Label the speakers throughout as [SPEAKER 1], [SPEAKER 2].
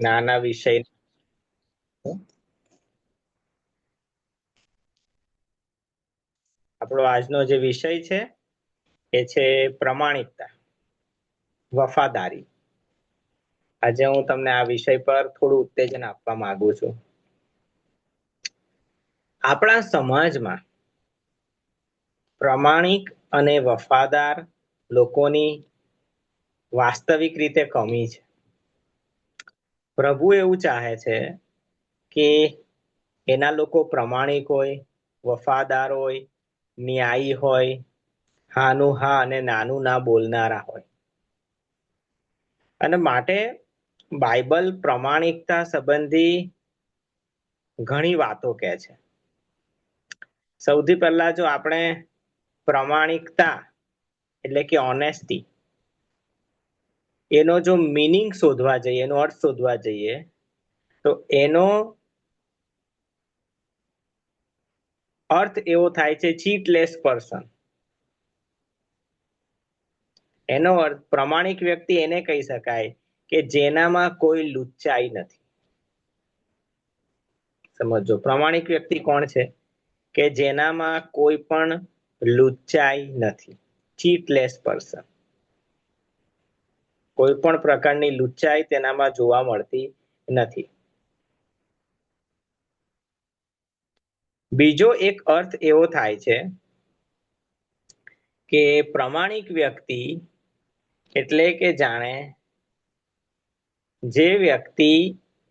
[SPEAKER 1] નાના વિષય આપણો આજનો જે વિષય છે એ છે પ્રમાણિકતા, વફાદારી. આજે હું તમને આ વિષય પર થોડું ઉત્તેજન આપવા માંગુ છું. આપણા સમાજમાં પ્રમાણિક અને વફાદાર લોકોની વાસ્તવિક રીતે કમી છે. પ્રભુ એવું ચાહે છે કે એના લોકો પ્રમાણિક હોય, વફાદાર હોય, ન્યાયી હોય, હાનું હા અને નાનું ના બોલનારા હોય. અને માટે બાઇબલ પ્રમાણિકતા સંબંધી ઘણી વાતો કહે છે. સૌથી પહેલા જો આપણે પ્રમાણિકતા એટલે કે ઓનેસ્ટી એનો જો મિનિંગ શોધવા જઈએ, એનો અર્થ શોધવા જઈએ, તો એનો અર્થ એવો થાય છે ચીટલેસ પર્સન. એનો અર્થ પ્રમાણિક વ્યક્તિ એને કહી શકાય કે જેનામાં કોઈ લુચ્ચાઈ નથી. સમજો, પ્રમાણિક વ્યક્તિ કોણ છે? કે જેનામાં કોઈ પણ લુચ્ચાઈ નથી, ચીટલેસ પર્સન. કોઈ પણ પ્રકારની લુચ્ચાઈ તેનામાં જોવા મળતી નથી. બીજો એક અર્થ એવો થાય છે કે પ્રમાણિક વ્યક્તિ એટલે કે જાણે જે વ્યક્તિ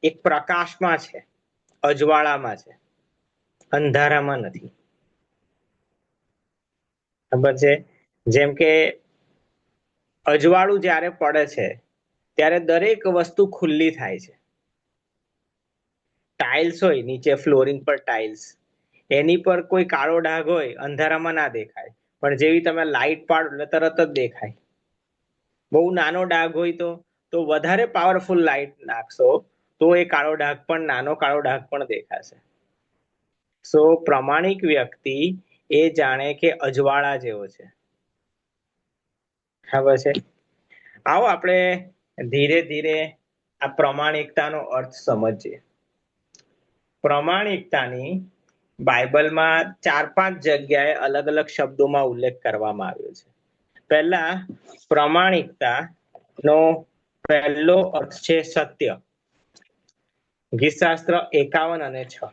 [SPEAKER 1] એક પ્રકાશમાં છે, અજવાળામાં છે, અંધારામાં નથી. ખબર છે? જેમ કે અજવાળું જ્યારે પડે છે ત્યારે દરેક વસ્તુ ખુલ્લી થાય છે. ટાઇલ્સ હોય નીચે, ફ્લોરિંગ પર ટાઇલ્સ, એની પર કોઈ કાળો ડાઘ હોય, અંધારામાં ના દેખાય, પણ જેવી તમે લાઈટ પાડો એટલે તરત જ દેખાય. બહુ નાનો ડાઘ હોય તો વધારે પાવરફુલ લાઈટ નાખશો તો એ કાળો ડાઘ પણ, નાનો કાળો ડાઘ પણ દેખાશે. સો પ્રમાણિક વ્યક્તિ એ જાણે કે અજવાળા જેવો છે. ખબર છે? આવો આપણે ધીરે ધીરે આ પ્રમાણિકતાનો અર્થ સમજીએ. પ્રમાણિકતાની બાઇબલમાં 4-5 જગ્યાએ અલગ અલગ શબ્દોમાં ઉલ્લેખ કરવામાં આવ્યો છે. પહેલા, પ્રમાણિકતા નો પહેલો અર્થ છે સત્ય. ગીતશાસ્ત્ર 51 અને 6.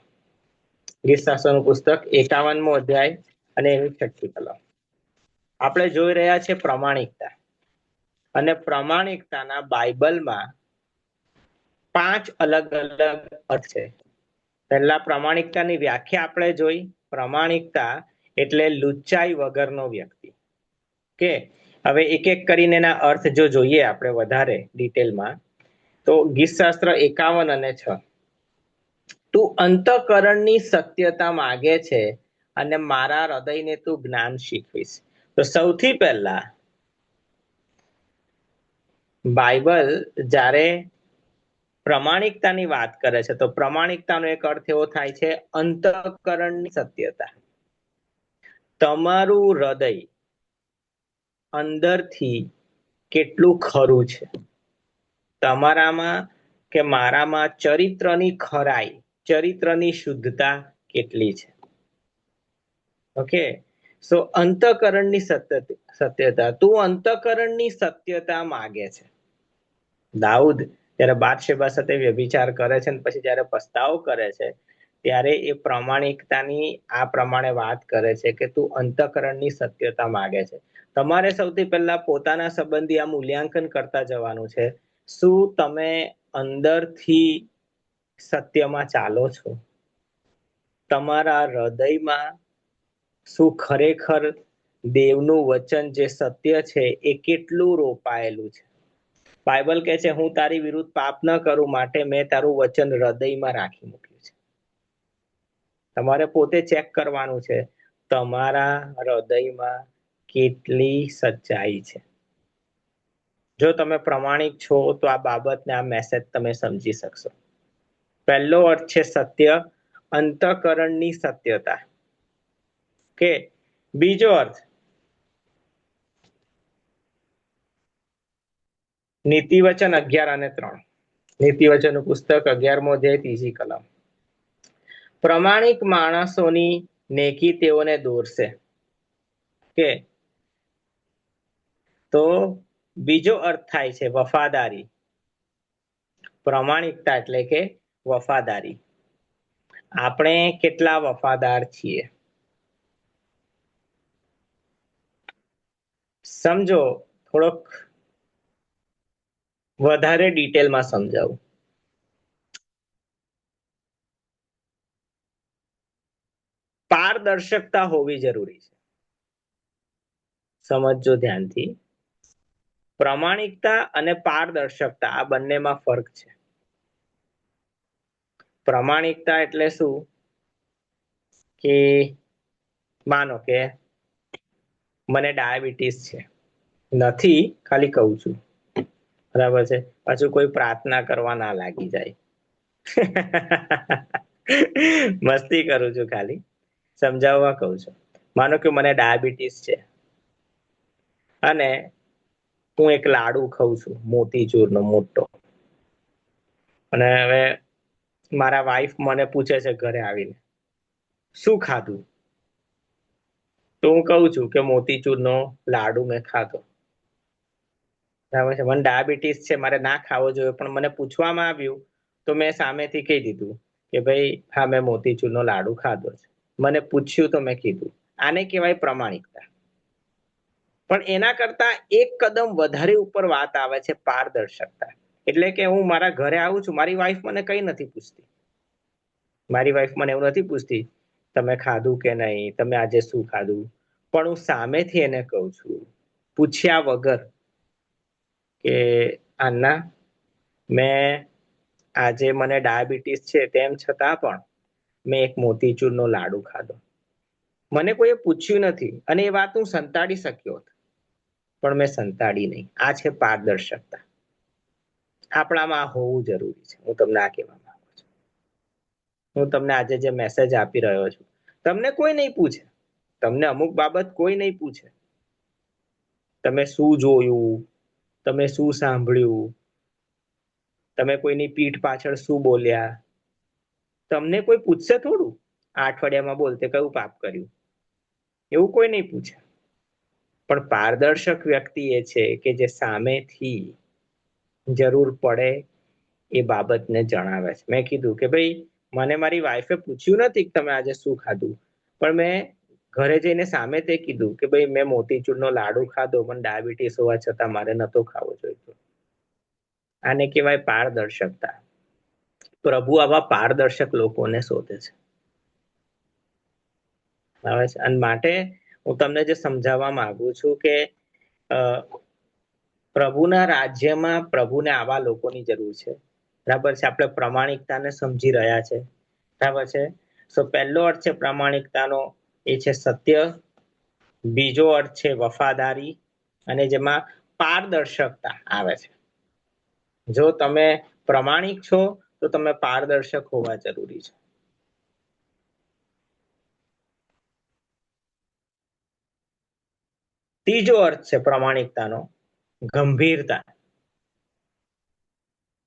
[SPEAKER 1] ગીતશાસ્ત્રનું પુસ્તક 51મો અધ્યાય અને એની 6મી કલમ. આપણે જોઈ રહ્યા છે પ્રમાણિકતા, અને પ્રમાણિકતાના બાઇબલમાં 5 અલગ અલગ અર્થ છે. પહેલા, પ્રમાણિકતાની વ્યાખ્યા આપણે જોઈ. પ્રમાણિકતા એટલે લુચ્ચાઈ વગરનો વ્યક્તિ. કે હવે એક એક કરીને એના અર્થ જો જોઈએ આપણે વધારે ડિટેલમાં, તો ગીતશાસ્ત્ર 51 અને 6. તું અંતઃકરણની સત્યતા માગે છે અને મારા હૃદયને તું જ્ઞાન શીખવીશ. તો સૌથી પહેલા બાઇબલ જ્યારે પ્રમાણિકતાની વાત કરે છે તો પ્રમાણિકતાનો એક અર્થ એવો થાય છે અંતઃકરણની સત્યતા. તમારું હૃદય અંદરથી કેટલું ખરું છે, તમારામાં કે મારામાં ચરિત્રની ખરાઈ, ચરિત્રની શુદ્ધતા કેટલી છે. ઓકે, સો અંતઃકરણની સત્યતા, તું અંતઃકરણની સત્યતા માગે છે. દાઉદ જ્યારે બાથશેબા સાથે વ્યભિચાર કરે છે અને પછી જ્યારે પસ્તાવો કરે છે ત્યારે એ પ્રમાણિકતાની આ પ્રમાણે વાત કરે છે કે તું અંતઃકરણની સત્યતા માગે છે. તમારે સૌથી પહેલા પોતાના સંબંધી આ મૂલ્યાંકન કરતા જવાનું છે. શું તમે અંદરથી સત્યમાં ચાલો છો? તમારા હૃદયમાં શું ખરેખર દેવનું વચન જે સત્ય છે એ કેટલું રોપાયેલું છે? બાઇબલ કહે છે, હું તારી વિરુદ્ધ પાપ ન કરું માટે મેં તારું વચન હૃદયમાં રાખી મૂક્યું છે. તમારે પોતે ચેક કરવાનું છે, તમારા હૃદયમાં કેટલી સચ્ચાઈ છે. જો તમે પ્રમાણિક છો તો આ બાબતને, આ મેસેજ તમે સમજી શકશો. પહેલો અર્થ છે સત્ય, અંતઃકરણની સત્યતા. કે બીજો અર્થ, નીતિવચન 11 અને 3. નીતિવચનનું પુસ્તક 11મો અધ્યાય 3જી કલમ. પ્રમાણિક માણસોની નેકી તેઓને દોરશે. કે તો બીજો અર્થ થાય છે વફાદારી. પ્રમાણિકતા એટલે કે વફાદારી. આપણે કેટલા વફાદાર છીએ? સમજો, થોડોક વધારે ડિટેલમાં સમજાવું. પારદર્શકતા હોવી જરૂરી છે. સમજજો ધ્યાનથી. પ્રમાણિકતા અને પારદર્શકતા આ બંનેમાં ફરક છે. પ્રમાણિકતા એટલે શું? કે માનો કે મને ડાયાબિટીસ છે, નથી, ખાલી કહું છું, બરાબર છે. પાછું કોઈ પ્રાર્થના કરવા ના લાગી જાય. મસ્તી કરું છું, ખાલી સમજાવવા કહું છું. માનો કે મને ડાયાબિટીસ છે અને હું એક લાડુ ખાઉં છું, મોતીચૂરનો મોટો. અને હવે મારા વાઈફ મને પૂછે છે ઘરે આવીને, શું ખાધું? તો હું કહું છું કે મોતીચૂરનો લાડુ મેં ખાધો. બરાબર છે. મને ડાયાબિટીસ છે, મારે ના ખાવો જોઈએ, પણ મને પૂછવામાં આવ્યું તો મેં સામેથી કહી દીધું કે ભાઈ હા, મેં મોતીચૂરનો લાડુ ખાધો છે. મને પૂછ્યું તો મેં કીધું. આને કહેવાય પ્રમાણિકતા. પણ એના કરતા એક કદમ વધારે ઉપર વાત આવે છે પારદર્શકતા. એટલે કે હું મારા ઘરે આવું છું, મારી વાઈફ મને કઈ નથી પૂછતી. મારી વાઈફ મને એવું નથી પૂછતી તમે ખાધું કે નહીં, તમે આજે શું ખાધું. પણ હું સામેથી એને કહું છું પૂછ્યા વગર કે આના મેં આજે મને ડાયાબિટીસ છે તેમ છતાં પણ મેં એક મોતીચૂરનો લાડુ ખાધો. મને કોઈએ પૂછ્યું નથી અને એ વાત હું સંતાડી શક્યો હતો, પણ મેં સંતાડી નહીં. આ છે પારદર્શકતા. આપણામાં હોવું જરૂરી છે. હું તમને આ કહેવા માંગુ છું. હું તમને આજે જે મેસેજ આપી રહ્યો છું, તમને કોઈ નહીં પૂછે. તમને અમુક બાબત કોઈ નહીં પૂછે. તમે શું જોયું, તમે શું સાંભળ્યું, તમે કોઈની પીઠ પાછળ શું બોલ્યા, તમને કોઈ પૂછશે થોડું? આ અઠવાડિયામાં બોલ તે કયું પાપ કર્યું, એવું કોઈ નહીં પૂછે. પણ પારદર્શક વ્યક્તિ એ છે કે જે સામેથી જરૂર પડે એ બાબતને જણાવે છે. મેં કીધું કે ભાઈ મને મારી વાઈફે પૂછ્યું નથી કે તમે આજે શું ખાધું, પણ મેં ઘરે જઈને સામે તે કીધું કે ભાઈ મેં મોતીચૂરનો લાડુ ખાધો, પણ ડાયાબિટીસ હોવા છતાં મારે નતો ખાવો જોઈએ. આને કહેવાય પારદર્શકતા. પ્રભુ આવા પારદર્શક લોકોને શોધે છે. આવે છે. અને માટે હું તમને જે સમજાવવા માંગુ છું કે પ્રભુના રાજ્યમાં પ્રભુને આવા લોકોની જરૂર છે. બરાબર છે. આપણે પ્રમાણિકતાને સમજી રહ્યા છે. બરાબર છે. સો પહેલો અર્થ છે પ્રામાણિકતાનો, એ છે સત્ય. બીજો અર્થ છે વફાદારી, અને જેમાં પારદર્શકતા આવે છે. જો તમે પ્રમાણિક છો તો તમે પારદર્શક હોવા જરૂરી છે. ત્રીજો અર્થ છે પ્રમાણિકતાનો ગંભીરતા.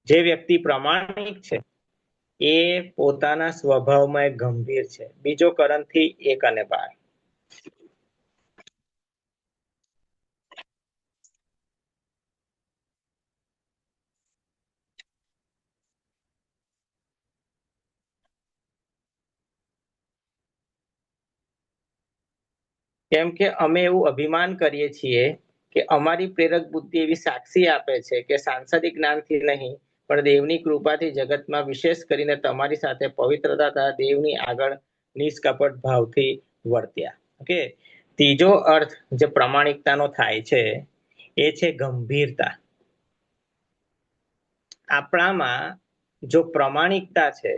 [SPEAKER 1] જે વ્યક્તિ પ્રમાણિક છે એ પોતાના સ્વભાવમાં ગંભીર છે. બીજો કરંથી 1 અને 12. કેમ કે અમે એવું અભિમાન કરીએ છીએ કે અમારી પ્રેરક બુદ્ધિ એવી સાક્ષી આપે છે કે સાંસારિક જ્ઞાનથી નહીં પણ દેવની કૃપાથી જગતમાં વિશેષ કરીને તમારી સાથે પવિત્રતા તથા દેવની આગળ નિષ્કપટ ભાવથી વર્ત્યા. ઓકે. ત્રીજો અર્થ જે પ્રમાણિકતાનો થાય છે એ છે ગંભીરતા. આપણામાં જો પ્રમાણિકતા છે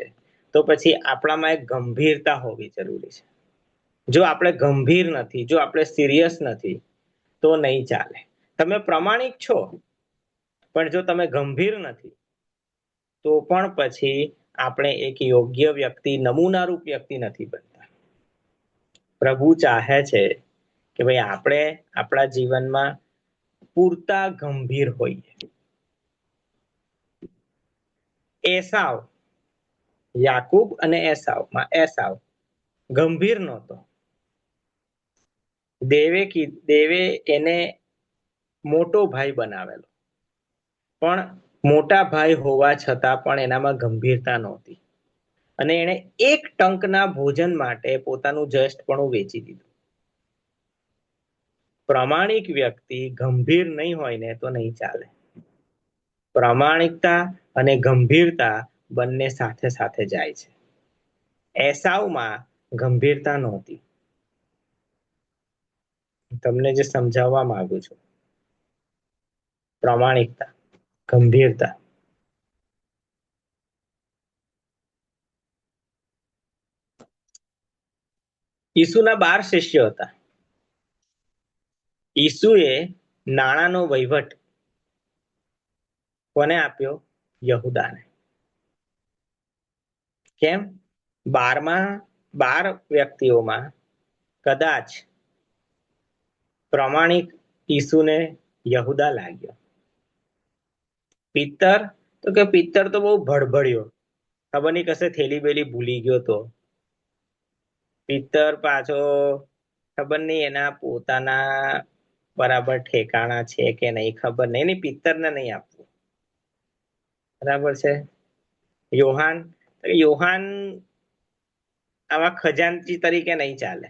[SPEAKER 1] તો પછી આપણામાં એક ગંભીરતા હોવી જરૂરી છે. જો આપણે ગંભીર નથી, જો આપણે સિરિયસ નથી તો નહીં ચાલે. તમે પ્રમાણિક છો પણ જો તમે ગંભીર નથી તો પણ પછી આપણે એક યોગ્ય વ્યક્તિ, નમૂનારૂપ વ્યક્તિ નથી બનતા. પ્રભુ ચાહે છે કે ભાઈ આપણે આપણા જીવનમાં પૂરતા ગંભીર હોઈએ. એસાવ, યાકૂબ અને એસાવમાં એસાવ ગંભીર નહોતો. દેવે એને મોટો ભાઈ બનાવેલો, પણ મોટા ભાઈ હોવા છતાં પણ એનામાં ગંભીરતા નહોતી અને એણે એક ટંકના ભોજન માટે પોતાનું જસ્ટપણું વેચી દીધું. પ્રામાણિક વ્યક્તિ ગંભીર નહીં હોય ને તો નહીં ચાલે. પ્રામાણિકતા અને ગંભીરતા બંને સાથે સાથે જાય છે. એસાવમાં ગંભીરતા નહોતી. તમને જે સમજાવવા માંગુ છું, પ્રામાણિકતા, ગંભીરતા. ઈસુના 12 શિષ્ય હતા. ઈસુએ નાણાંનો વહીવટ કોને આપ્યો? યહૂદાને. કેમ? 12 વ્યક્તિઓમાં કદાચ પ્રામાણિક ઈસુને યહૂદા લાગ્યો. પિત્તર તો બહુ ભડભડ્યો, ખબર નહીં કશે થેલી બેલી ભૂલી ગયો. તો પિત્તર પાછો ખબર નહીં એના પોતાના બરાબર ઠેકાણા છે કે નહીં, ખબર નહીં. પિત્તરને નહીં આપવું, બરાબર છે. યોહાન આવા ખજાનચી તરીકે નહીં ચાલે.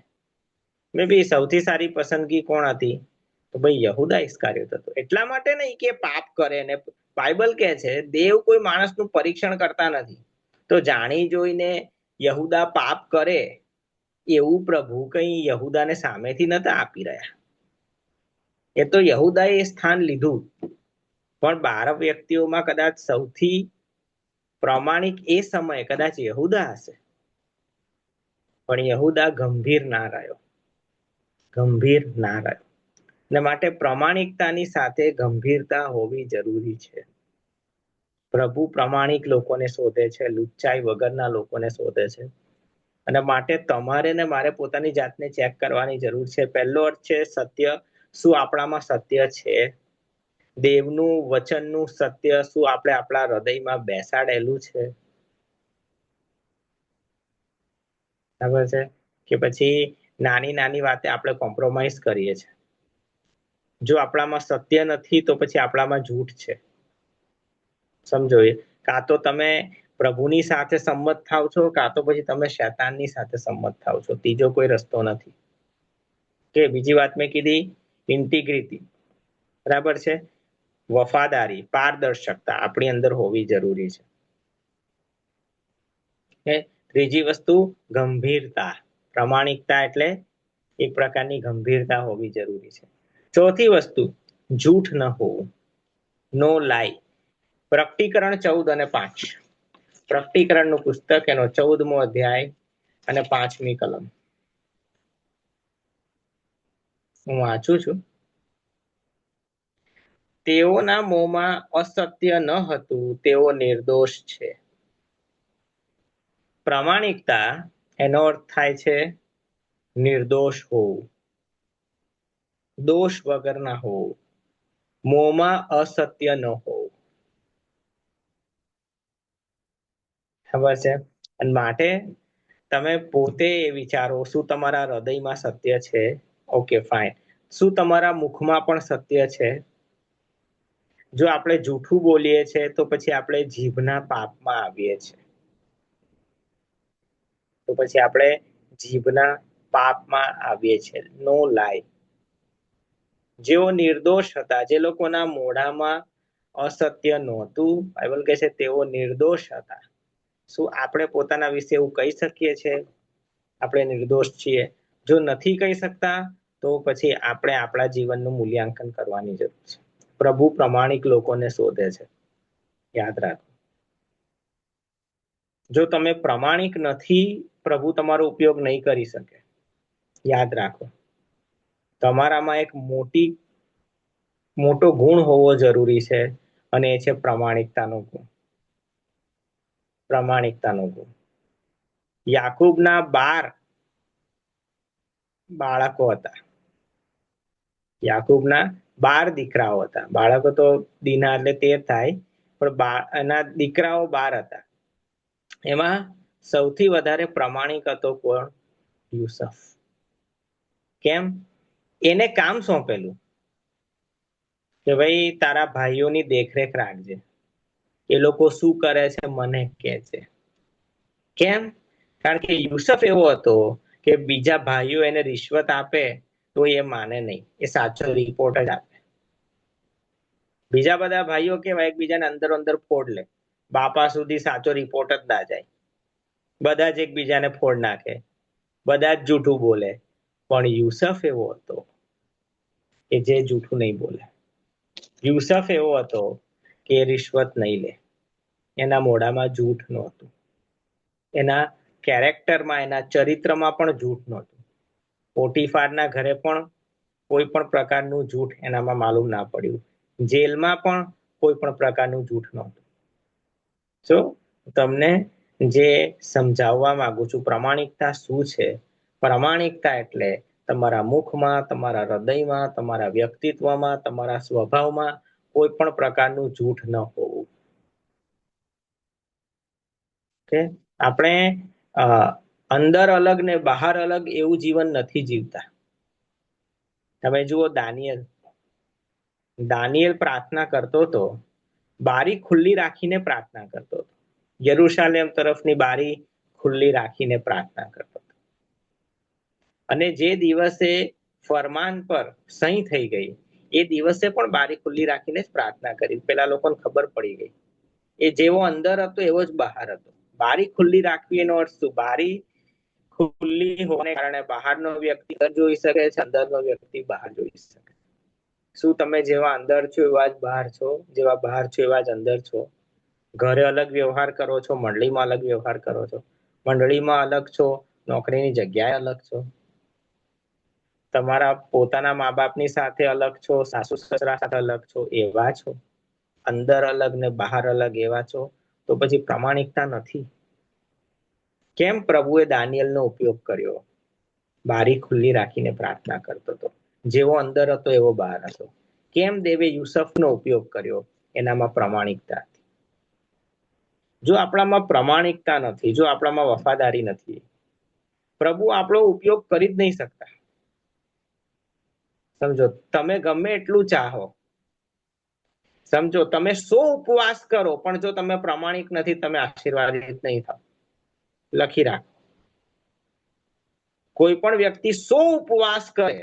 [SPEAKER 1] મે બી સૌથી સારી પસંદગી કોણ હતી? તો ભાઈ યહૂદા ઇસ્કારિયોત હતો. એટલા માટે નહીં કે પાપ કરે, ને બાઇબલ કહે છે દેવ કોઈ માણસનું પરીક્ષણ કરતા નથી. તો જાણી જોઈને યહૂદા પાપ કરે એવું પ્રભુ કઈ યહૂદાને સામેથી નતા આપી રહ્યા. એ તો યહૂદાએ એ સ્થાન લીધું, પણ 12 વ્યક્તિઓમાં કદાચ સૌથી પ્રામાણિક એ સમયે કદાચ યહૂદા હશે. પણ યહૂદા ગંભીર ના રહ્યો. ને માટે પ્રામાણિકતાની સાથે ગંભીરતા હોવી જરૂરી છે. પ્રભુ પ્રામાણિક લોકોને શોધે છે, લુચ્ચાઈ વગરના લોકોને શોધે છે. અને માટે તમારે ને મારે પોતાની જાતને ચેક કરવાની જરૂર છે. પહેલો અર્થ છે સત્ય. શું આપણામાં સત્ય છે? દેવનું વચનનું સત્ય શું આપણે આપણા હૃદયમાં બેસાડેલું છે? બરાબર છે કે પછી નાની નાની વાતે આપણે કોમ્પ્રોમાઇઝ કરીએ છીએ? જો આપણામાં સત્ય નથી તો પછી આપણામાં જૂઠ છે. સમજો, કાં તો તમે પ્રભુની સાથે સંમત થાવ છો, કાં તો પછી તમે શૈતાનની સાથે સંમત થાવ છો. ત્રીજો કોઈ રસ્તો નથી. કે બીજી વાત મેં કીધી ઇન્ટિગ્રિટી, બરાબર છે. વફાદારી, પારદર્શકતા આપણી અંદર હોવી જરૂરી છે. ત્રીજી વસ્તુ ગંભીરતા. પ્રામાણિકતા એટલે એક પ્રકારની ગંભીરતા હોવી જરૂરી છે. ચોથી વસ્તુ જૂઠ ન હોવું, નો લાઈ. પ્રકટીકરણ 14 અને 5. પ્રકટીકરણનું પુસ્તક, એનો 14મો અધ્યાય અને 5મી કલમ હું વાંચું છું. તેઓના મોંમાં અસત્ય ન હતું, તેઓ નિર્દોષ છે. પ્રામાણિકતા એનો અર્થ થાય છે નિર્દોષ હોવું, દોષ વગરના હોવું, મોંમાં અસત્ય ન હોવું. ખબર છે? અને માટે તમે પોતે વિચારો, શું તમારા હૃદયમાં સત્ય છે? Okay, fine. શું તમારા મુખમાં પણ સત્ય છે? જો આપણે જૂઠું બોલીએ છીએ તો પછી આપણે જીભના પાપમાં આવીએ છીએ. નો લાય. જેઓ નિર્દોષ હતા, જે લોકોના મોઢામાં અસત્ય નહોતું, બાઇબલ કહે છે તેઓ નિર્દોષ હતા. શું આપણે પોતાના વિશે એવું કહી શકીએ છીએ આપણે નિર્દોષ છીએ? જો નથી કહી શકતા તો પછી આપણે આપણા જીવનનું મૂલ્યાંકન કરવાની જરૂર છે. પ્રભુ પ્રામાણિક લોકોને શોધે છે, યાદ રાખો. જો તમે પ્રામાણિક નથી, પ્રભુ તમારો ઉપયોગ નહીં કરી શકે. યાદ રાખો, તમારામાં એક મોટો ગુણ હોવો જરૂરી છે, અને એ છે પ્રામાણિકતાનો ગુણ. યાકૂબના 12 બાળકો હતા. યાકૂબના 12 દીકરાઓ હતા. બાળકો તો દીના એટલે 13 થાય, પણ એના દીકરાઓ 12 હતા. એમાં સૌથી વધારે પ્રમાણિક હતો કોણ? યુસુફ. કેમ? એને કામ સોંપેલું કે ભાઈ તારા ભાઈઓની દેખરેખ રાખજે, એ લોકો શું કરે છે મને કહે છે. કેમ? કારણ કે યુસુફ એવો હતો કે બીજા ભાઈઓ એને રિશ્વત આપે તો એ માને નહીં, એ સાચો રિપોર્ટ જ આપે. બીજા બધા ભાઈઓ કેવા એકબીજાને અંદરો અંદર ફોડ લે, બાપા સુધી સાચો રિપોર્ટ જ ના જાય, બધા જ એકબીજાને ફોડ નાખે, બધા જ જૂઠું બોલે. પણ યુસુફ એવો હતો કે જે જૂઠું નહીં બોલે. યુસુફ એવો હતો કે રિશ્વત નહીં લે, એના મોઢામાં જૂઠ નહોતું, એના કેરેક્ટરમાં એના ચરિત્રમાં પણ જૂઠ નહોતું. પોટીફારના ઘરે પણ કોઈ પણ પ્રકારનું જૂઠ એનામાં માલુમ ના પડ્યું, જેલમાં પણ કોઈ પણ પ્રકારનું જૂઠ નહોતું. તો તમને જે સમજાવવા માંગુ છું પ્રમાણિકતા શું છે. પ્રામાણિકતા એટલે તમારા મુખમાં, તમારા હૃદયમાં, તમારા વ્યક્તિત્વમાં, તમારા સ્વભાવમાં કોઈ પણ પ્રકારનું જૂઠ ન હોવું. કે આપણે અંદર અલગ ને બહાર અલગ એવું જીવન નથી જીવતા. તમે જુઓ દાનિયેલ પ્રાર્થના કરતો હતો, બારી ખુલ્લી રાખીને પ્રાર્થના કરતો હતો, યરુશાલેમ તરફની બારી ખુલ્લી રાખીને પ્રાર્થના કરતો હતો. અને જે દિવસે ફરમાન પર સહી થઈ ગઈ એ દિવસે પણ બારી ખુલ્લી રાખીને જ પ્રાર્થના કરી. પેલા લોકોને ખબર પડી ગઈ એ જેવો અંદર હતો એવો જ બહાર હતો. બારી ખુલ્લી રાખવી એનો અર્થ શું? બારી ખુલ્લી હોવાને કારણે બહારનો વ્યક્તિ જોઈ શકે છે, અંદરનો વ્યક્તિ બહાર જોઈ શકે. શું તમે જેવા અંદર છો એવા જ બહાર છો? જેવા બહાર છો એવા જ અંદર છો? ઘરે અલગ વ્યવહાર કરો છો, મંડળીમાં અલગ વ્યવહાર કરો છો, મંડળીમાં અલગ છો, નોકરીની જગ્યાએ અલગ છો, તમારા પોતાના મા બાપની સાથે અલગ છો, સાસુ સસરા સાથે અલગ છો, એવા છો? અંદર અલગ ને બહાર અલગ એવા છો? તો પછી પ્રામાણિકતા નથી. કેમ પ્રભુએ દાનિયેલનો ઉપયોગ કર્યો? બારી ખુલ્લી રાખીને પ્રાર્થના કરતો હતો, જેવો અંદર હતો એવો બહાર હતો. કેમ દેવે યુસુફનો ઉપયોગ કર્યો? એનામાં પ્રામાણિકતા હતી. જો આપણામાં પ્રામાણિકતા નથી, જો આપણામાં વફાદારી નથી, પ્રભુ આપણો ઉપયોગ કરી જ નહીં શકતા. સમજો, તમે ગમે એટલું ચાહો, સમજો તમે 100 ઉપવાસ કરો પણ જો તમે પ્રામાણિક નથી, તમે આશીર્વાદિત નહીં થાવ. લખી રાખો. કોઈ પણ વ્યક્તિ 100 ઉપવાસ કરે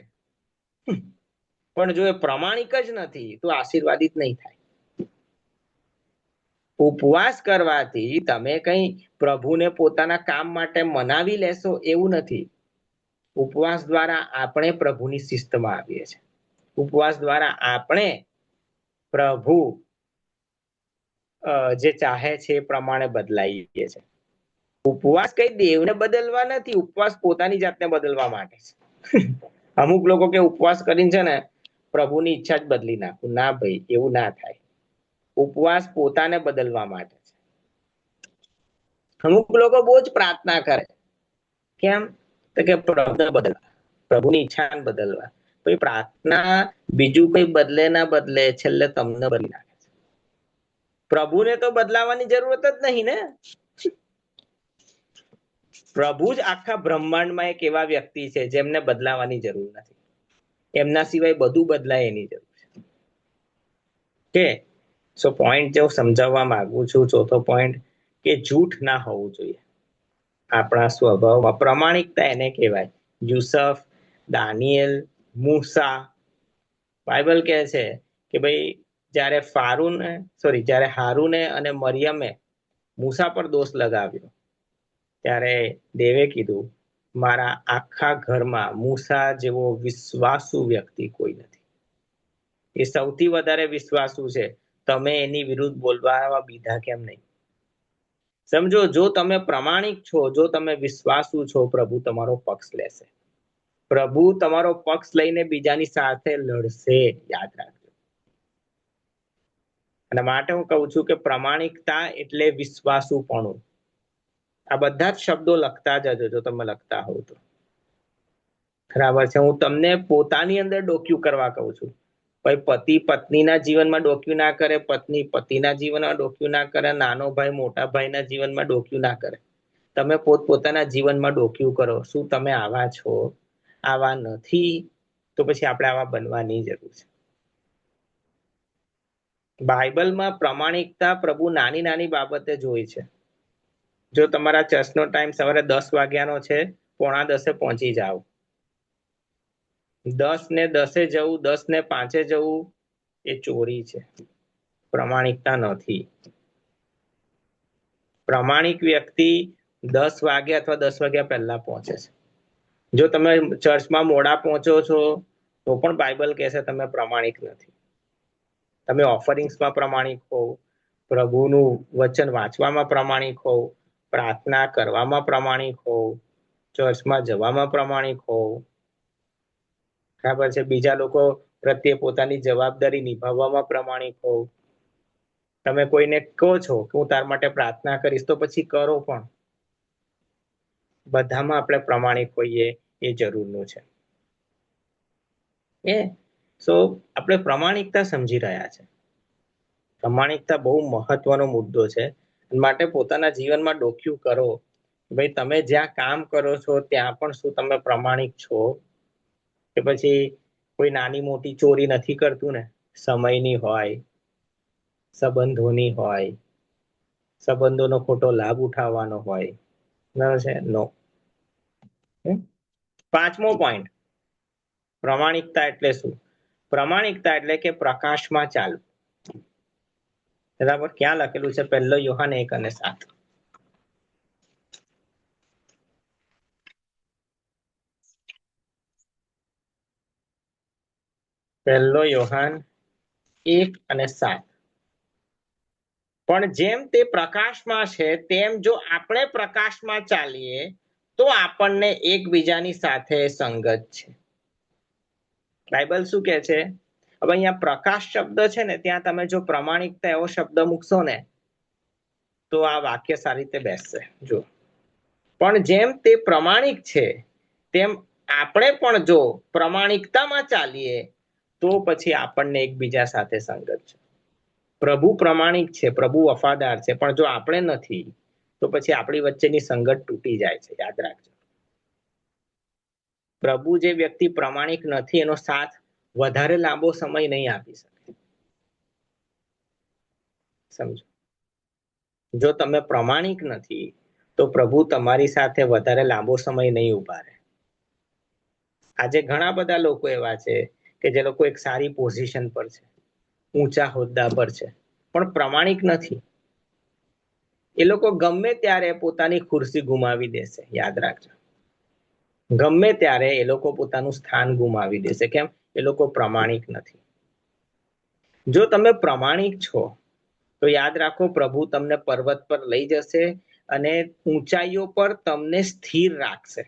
[SPEAKER 1] પણ જો એ પ્રામાણિક જ નથી તો આશીર્વાદિત નહીં થાય. ઉપવાસ કરવાથી તમે કઈ પ્રભુને પોતાના કામ માટે મનાવી લેશો એવું નથી. ઉપવાસ દ્વારા આપણે પ્રભુની શિસ્તમાં આવીએ છીએ. ઉપવાસ દ્વારા આપણે પ્રભુ જે ચાહે છે એ પ્રમાણે બદલાઈએ છીએ. ઉપવાસ કઈ દેવને બદલવા નથી, ઉપવાસ પોતાની જાતને બદલવા માટે છે. અમુક લોકો કે ઉપવાસ કરીને છે ને પ્રભુની ઈચ્છા જ બદલી નાખું. ના ભાઈ, એવું ના થાય. ઉપવાસ પોતાને બદલવા માટે છે. અમુક લોકો બહુ જ પ્રાર્થના કરે. કેમ? તો કે પ્રભુને બદલવા, પ્રભુની ઈચ્છાને બદલવા. તો પ્રાર્થના બીજું કઈ બદલે ના બદલે, છેલ્લે તમને બદલી નાખે છે. પ્રભુને તો બદલાવાની જરૂરત જ નહીં ને. પ્રભુ જ આખા બ્રહ્માંડમાં એક એવા વ્યક્તિ છે જેમને બદલાવાની જરૂર નથી. એમના સિવાય બધું બદલાય એની જરૂર છે. સો પોઈન્ટ જો સમજાવવા માંગુ છું, ચોથો પોઈન્ટ કે જૂઠ ના હોવું જોઈએ આપણા સ્વભાવમાં. પ્રામાણિકતા એને કહેવાય. યુસુફ, દાનિયેલ, મૂસા, બાઇબલ કહે છે કે ભાઈ જ્યારે હારૂને અને મરિયમે મૂસા પર દોષ લગાવ્યો ત્યારે દેવે કીધું, મારા આખા ઘરમાં મૂસા જેવો વિશ્વાસુ વ્યક્તિ કોઈ નથી. એ સૌથી વધારે વિશ્વાસુ છે. તમે એની વિરુદ્ધ બોલવા બીધા કેમ નહીં? સમજો, જો તમે પ્રામાણિક છો, જો તમે વિશ્વાસુ છો, પ્રભુ તમારો પક્ષ લેશે. પ્રભુ તમારો પક્ષ લઈને બીજાની સાથે લડશે. યાદ રાખજો. અને માટે હું કહું છું કે પ્રામાણિકતા એટલે વિશ્વાસુપણું. આ બધા જ શબ્દો લખતા જજો જો તમે લખતા હોવ તો. બરાબર છે. હું તમને પોતાની અંદર ડોક્યુ કરવા કહું છું, ભાઈ પતિ પત્નીના જીવનમાં ડોક્યું ના કરે, પત્ની પતિના જીવનમાં ડોક્યું ના કરે, નાનો ભાઈ મોટા ભાઈના જીવનમાં ડોક્યું ના કરે. તમે પોતપોતાના જીવનમાં ડોક્યું કરો. શું તમે આવા છો? આવા નથી. તો પછી આપણે આવા બનવાની જરૂર છે. બાઇબલમાં પ્રમાણિકતા પ્રભુ નાની નાની બાબતે જોઈ છે. જો તમારા ચર્ચનો ટાઈમ સવારે 10 વાગ્યાનો છે, 9:45 પહોંચી જાઓ. 10:10 જવું, 10:05 જવું એ ચોરી છે, પ્રમાણિકતા નથી. પ્રમાણિક વ્યક્તિ 10 વાગે અથવા 10 વાગ્યા પહેલા પહોંચે છે. જો તમે ચર્ચમાં મોડા પહોંચો છો તો પણ બાઇબલ કહેશે તમે પ્રમાણિક નથી. તમે ઓફરિંગ્સમાં પ્રમાણિક હોવ, પ્રભુનું વચન વાંચવામાં પ્રમાણિક હોવ, પ્રાર્થના કરવામાં પ્રમાણિક હોવ, ચર્ચમાં જવામાં પ્રમાણિક હોવ, બરાબર છે, બીજા લોકો પ્રત્યે પોતાની જવાબદારી નિભાવવામાં પ્રમાણિક હોવ. તમે કોઈને કહો છો કે હું તાર માટે પ્રાર્થના કરીશ, તો પછી કરો. પણ બધામાં આપણે પ્રમાણિક હોઈએ એ જરૂરનું છે. આપણે પ્રમાણિકતા સમજી રહ્યા છે. પ્રમાણિકતા બહુ મહત્વનો મુદ્દો છે. માટે પોતાના જીવનમાં ડોક્યું કરો. ભાઈ તમે જ્યાં કામ કરો છો ત્યાં પણ શું તમે પ્રમાણિક છો? કે પછી કોઈ નાની મોટી ચોરી નથી કરતું ને? સમયની હોય, સંબંધોની હોય, સંબંધોનો ખોટો લાભ ઉઠાવવાનો હોય, બરાબર છે? નો. 5મો પોઈન્ટ, પ્રમાણિકતા એટલે શું? પ્રમાણિકતા એટલે કે પ્રકાશમાં ચાલવું. બરાબર, ક્યાં લખેલું છે? 1 યોહાન 1:7. 1 યોહાન 1:7. પણ જેમ તે પ્રકાશમાં છે તેમ જો આપણે પ્રકાશમાં ચાલીએ તો આપણને એકબીજાની સાથે સંગત છે. બાઇબલ શું કહે છે? હવે અહીંયા પ્રકાશ શબ્દ છે ને, ત્યાં તમે જો પ્રમાણિકતા એવો શબ્દ મૂકશો ને તો આ વાક્ય સારી રીતે બેસશે. જો, પણ જેમ તે પ્રમાણિક છે તેમ આપણે પણ જો પ્રમાણિકતામાં ચાલીએ તો પછી આપણને એકબીજા સાથે સંગત છે. પ્રભુ પ્રમાણિક છે, પ્રભુ વફાદાર છે, પણ જો આપણે નથી તો પછી આપણી વચ્ચેની સંગત તૂટી જાય છે. યાદ રાખજો, પ્રભુ જે વ્યક્તિ પ્રમાણિક નથી એનો સાથ વધારે લાંબો સમય નહીં આપી શકે. સમજો, જો તમે પ્રમાણિક નથી તો પ્રભુ તમારી સાથે વધારે લાંબો સમય નહીં ઉભા રહે. આજે ઘણા બધા લોકો એવા છે કે જે લોકો એક સારી પોઝિશન પર છે, ઊંચા હોદ્દા પર છે, પણ પ્રમાણિક નથી. એ લોકો ગમે ત્યારે પોતાની ખુરશી ગુમાવી દેશે. યાદ રાખજો, ગમે ત્યારે એ લોકો પોતાનું સ્થાન ગુમાવી દેશે. કેમ? એ લોકો પ્રમાણિક નથી. જો તમે પ્રમાણિક છો તો યાદ રાખો, પ્રભુ તમને પર્વત પર લઈ જશે અને ઊંચાઈઓ પર તમને સ્થિર રાખશે.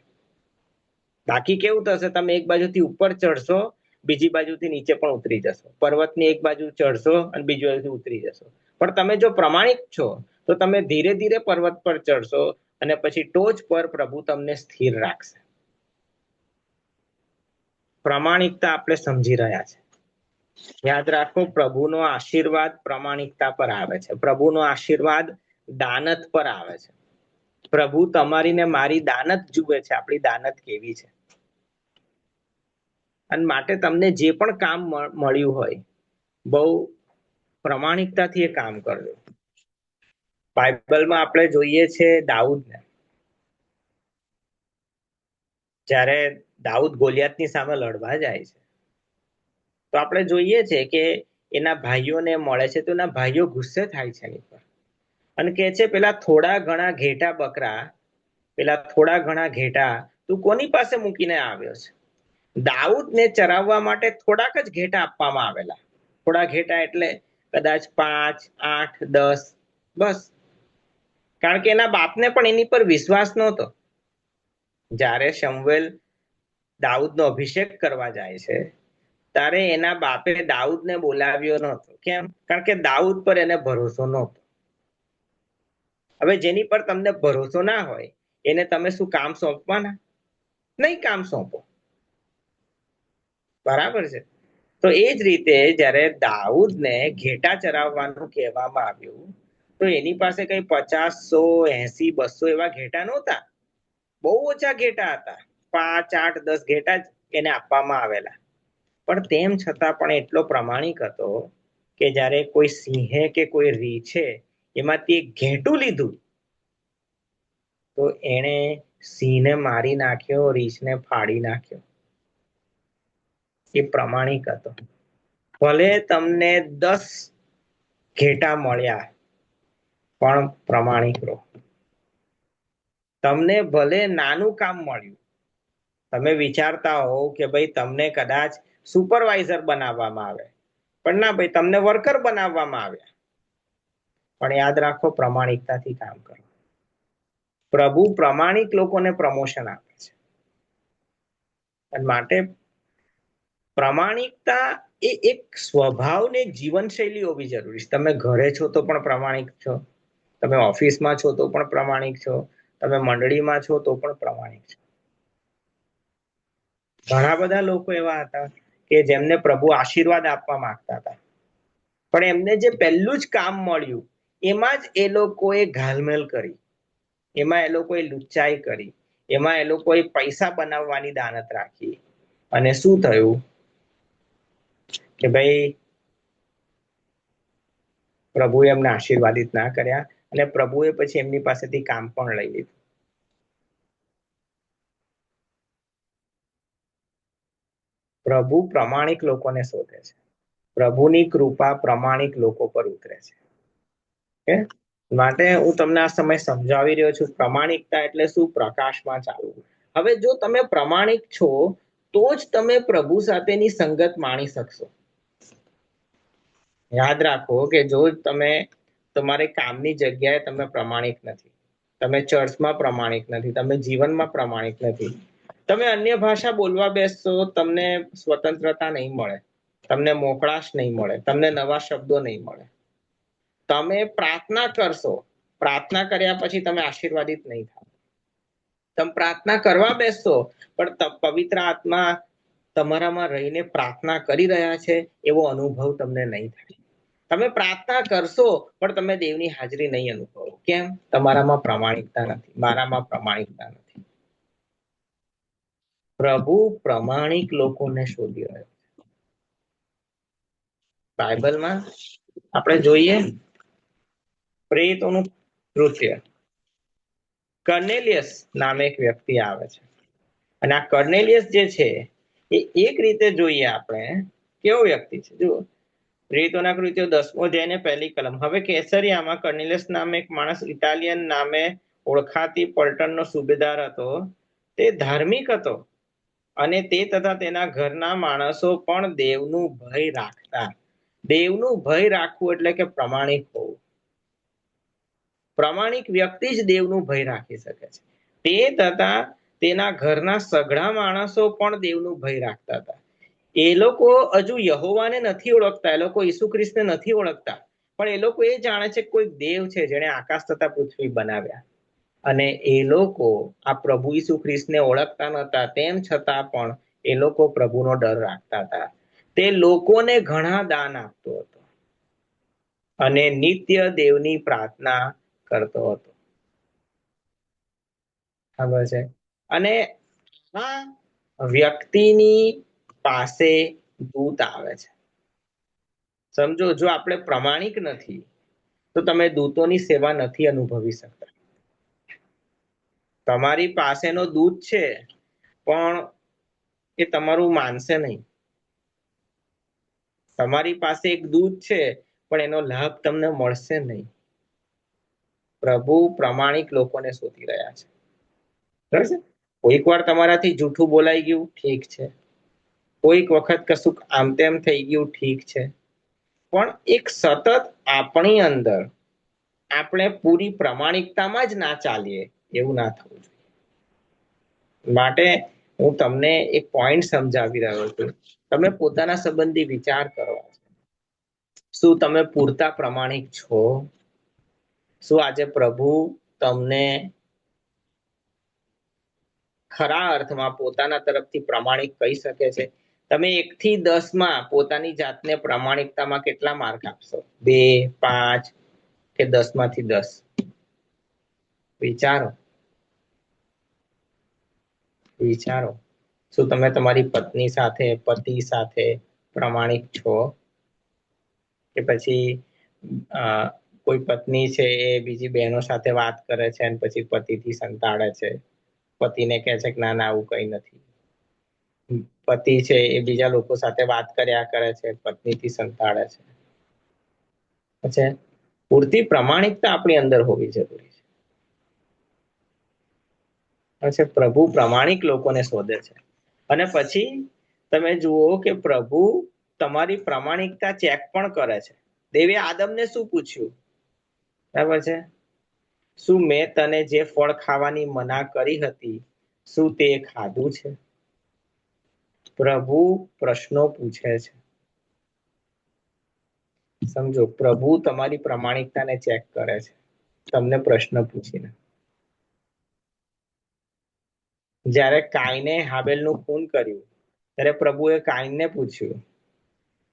[SPEAKER 1] બાકી કેવું થશે? તમે એક બાજુથી ઉપર ચડશો, બીજી બાજુથી નીચે પણ ઉતરી જશો. પર્વતની એક બાજુ ચડશો અને બીજી બાજુથી ઉતરી જશો. પણ તમે જો પ્રમાણિક છો તો તમે ધીરે ધીરે પર્વત પર ચડશો અને પછી ટોચ પર પ્રભુ તમને સ્થિર રાખશે. પ્રમાણિકતા આપણે સમજી રહ્યા છે. યાદ રાખો, પ્રભુનો આશીર્વાદ પ્રમાણિકતા પર આવે છે. પ્રભુનો આશીર્વાદ દાનત પર આવે છે. પ્રભુ તમારી ને મારી દાનત જુએ છે, આપણી દાનત કેવી છે. અને માટે તમને જે પણ કામ મળ્યું હોય, બહુ પ્રમાણિકતાથી એ કામ કરજો. બાઇબલમાં આપણે જોઈએ છે દાઉદને, જ્યારે દાઉદ ગોલિયાતની સામે લડવા જાય છે તો આપણે જોઈએ છે કે એના ભાઈઓને મળે છે તો એના ભાઈઓ ગુસ્સે થાય છે એની પર અને કહે છે, પેલા થોડા ઘણા ઘેટા બકરા, પેલા થોડા ઘણા ઘેટા તું કોની પાસે મૂકીને આવ્યો છે? દાઉદને ચરાવવા માટે થોડાક જ ઘેટા આપવામાં આવેલા. થોડા ઘેટા એટલે કદાચ 5, 8, 10, બસ. કારણ કે એના બાપને પણ એની પર વિશ્વાસ નહોતો. જ્યારે શમુએલ દાઉદનો અભિષેક કરવા જાય છે ત્યારે એના બાપે દાઉદને બોલાવ્યો નહોતો. કેમ? કારણ કે દાઉદ પર એને ભરોસો નહોતો. હવે જેની પર તમને ભરોસો ના હોય એને તમે શું કામ સોંપવાના? નહીં કામ સોંપો. બરાબર છે. તો એ જ રીતે જ્યારે દાઉદને ઘેટા ચરાવવાનું કહેવામાં આવ્યું તો એની પાસે કઈ 50, 100, 80, 200 એવા ઘેટા નહોતા. બહુ ઓછા ઘેટા હતા. 5, 8, 10 ઘેટા જ એને આપવામાં આવેલા. પણ તેમ છતાં પણ એટલો પ્રમાણિક હતો કે જ્યારે કોઈ સિંહે કે કોઈ રીંછે એમાંથી એક ઘેટું લીધું તો એણે સિંહને મારી નાખ્યો, રીંછને ફાડી નાખ્યો. એ પ્રમાણિક હતો. ભલે તમને 10 ઘેટા મળ્યા પણ પ્રમાણિક રહો. તમને ભલે નાનું કામ મળ્યું, તમે વિચારતા હો કે ભાઈ તમને કદાચ સુપરવાઇઝર બનાવવામાં આવે, પણ ના ભાઈ તમને વર્કર બનાવવામાં આવ્યા, પણ યાદ રાખો પ્રમાણિકતાથી કામ કરો. પ્રભુ પ્રમાણિક લોકોને પ્રમોશન આપે છે. અને માટે પ્રમાણિકતા એ એક સ્વભાવ ને જીવનશૈલી હોવી જરૂરી છે. તમે ઘરે છો તો પણ પ્રમાણિક છો, તમે ઓફિસમાં છો તો પણ પ્રમાણિક છો, તમે મંડળીમાં છો તો પણ પ્રમાણિક છો. ઘણા બધા લોકો એવા હતા કે જેમને પ્રભુ આશીર્વાદ આપવા માંગતા હતા, પણ એમને જે પહેલું જ કામ મળ્યું એમાં જ એ લોકોએ ઘાલમેલ કરી, એમાં એ લોકોએ લુચ્ચાઈ કરી, એમાં એ લોકોએ પૈસા બનાવવાની દાનત રાખી. અને શું થયું કે ભાઈ પ્રભુએ એમને આશીર્વાદિત ના કર્યા અને પ્રભુએ પછી એમની પાસેથી કામ પણ લઈ લીધું. પ્રભુ પ્રમાણિક લોકોને શોધે છે. પ્રભુની કૃપા પ્રમાણિક લોકો પર ઉતરે છે. માટે હું તમને આ સમય સમજાવી રહ્યો છું પ્રમાણિકતા એટલે શું, પ્રકાશમાં ચાલવું. હવે જો તમે પ્રમાણિક છો તો જ તમે પ્રભુ સાથેની સંગત માણી શકશો. યાદ રાખો કે જો તમે તમારી કામની જગ્યાએ તમે પ્રમાણિક નથી, તમે ચર્ચમાં પ્રમાણિક નથી, તમે જીવનમાં પ્રમાણિક નથી, તમે અન્ય ભાષા બોલવા બેસશો, તમને સ્વતંત્રતા નહીં મળે, તમને મોકળાશ નહીં મળે, તમને નવા શબ્દો નહીં મળે. તમે પ્રાર્થના કરશો, પ્રાર્થના કર્યા પછી તમે આશીર્વાદિત નહીં થાવ. તમે પ્રાર્થના કરવા બેસશો પણ પવિત્ર આત્મા તમારામાં રહીને પ્રાર્થના કરી રહ્યા છે એવો અનુભવ તમને નહીં થાય. તમે પ્રાર્થના કરશો પણ તમે દેવની હાજરી નહીં અનુભવો. કેમ? તમારામાં પ્રમાણિકતા નથી, મારામાં પ્રમાણિકતા નથી. પ્રભુ પ્રમાણિક લોકોને શોધી રહ્યો છે. બાઇબલમાં આપણે જોઈએ પ્રેરિતોનું કૃત્ય. કર્નેલિયસ નામે એક વ્યક્તિ આવે છે અને આ કર્નેલિયસ જે છે એ એક રીતે જોઈએ આપણે કેવો વ્યક્તિ છે. જુઓ, પ્રેરિતોના કૃત્યો 10મો અધ્યાયને 1લી કલમ. હવે કેસરિયામાં કર્નેલિયસ નામે એક માણસ ઇટાલિયન નામે ઓળખાતી પલટણનો સુબેદાર હતો. તે ધાર્મિક હતો અને તે તથા તેના ઘરના માણસો પણ દેવનું ભય રાખતા. દેવનું ભય રાખવું એટલે કે પ્રમાણિક હોવું. પ્રમાણિક વ્યક્તિ જ દેવનું ભય રાખી શકે છે. તે તથા તેના ઘરના સઘળા માણસો પણ દેવનું ભય રાખતા હતા. એ લોકો હજુ યહોવાને નથી ઓળખતા, એ લોકો ઈસુ ખ્રિસ્તને નથી ઓળખતા, પણ એ લોકો એ જાણે છે કોઈ દેવ છે જેણે આકાશ તથા પૃથ્વી બનાવ્યા. અને એ લોકો આ પ્રભુ ઈસુ ખ્રિસ્તને ઓળખતા નહોતા, તેમ છતાં પણ એ લોકો પ્રભુનો ડર રાખતા હતા. તે લોકોને ઘણા દાન આપતો હતો અને નિત્ય દેવની પ્રાર્થના કરતો હતો. ખબર છે? અને આ વ્યક્તિની પાસે દૂત આવે છે. સમજો, જો આપણે પ્રમાણિક નથી તો તમે દૂતોની સેવા નથી અનુભવી શકતા. તમારી પાસેનો દૂત છે પણ એ તમારું માનશે નહીં. તમારી પાસે એક દૂત છે પણ એનો લાભ તમને મળશે નહીં. પ્રભુ પ્રમાણિક લોકોને શોધી રહ્યા છે. બરાબર છે? કોઈક વાર તમારાથી જૂઠું બોલાઈ ગયું, ઠીક છે. કોઈક વખત કશુંક આમ તેમ થઈ ગયું, ઠીક છે. પણ એક સતત આપણી અંદર આપણે પૂરી પ્રમાણિકતામાં જ ના ચાલીએ એવું ના થવું જોઈએ. માટે હું તમને એક પોઈન્ટ સમજાવી રહ્યો છું. તમે પોતાના સંબંધી વિચાર કરો. શું તમે પૂરતા પ્રમાણિક છો? શું આજે પ્રભુ તમને ખરા અર્થમાં પોતાના તરફથી પ્રમાણિક કહી શકે છે? તમે 1 થી 10 માં પોતાની જાતને પ્રામાણિકતામાં કેટલા માર્ક આપશો? 2, 5 કે 10 માંથી 10? વિચારો વિચારો. શું તમે તમારી પત્ની સાથે, પતિ સાથે પ્રામાણિક છો? કે પછી કોઈ પત્ની છે એ બીજી બહેનો સાથે વાત કરે છે અને પછી પતિથી સંતાડે છે, પતિને કહે છે કે ના ના આવું કઈ નથી. પતિ છે એ બીજા લોકો સાથે વાત કર્યા કરે છે, પત્નીથી સંતાડે છે. પછી પૂરતી પ્રામાણિકતા આપણી અંદર હોવી જરૂરી છે. પછી પ્રભુ પ્રામાણિક લોકોને શોધે છે. અને પછી તમે જુઓ કે પ્રભુ તમારી પ્રામાણિકતા ચેક પણ કરે છે. દેવે આદમને શું પૂછ્યું? બરાબર છે. શું મેં તને જે ફળ ખાવાની મના કરી હતી, શું તે ખાધું છે? પ્રભુ પ્રશ્નો પૂછે છે. સમજો, પ્રભુ તમારી પ્રામાણિકતાને ચેક કરે છે તમને પ્રશ્ન પૂછીને. જ્યારે કાઈને હાબેલનું ખૂન કર્યું ત્યારે પ્રભુએ કાઈનને પૂછ્યું,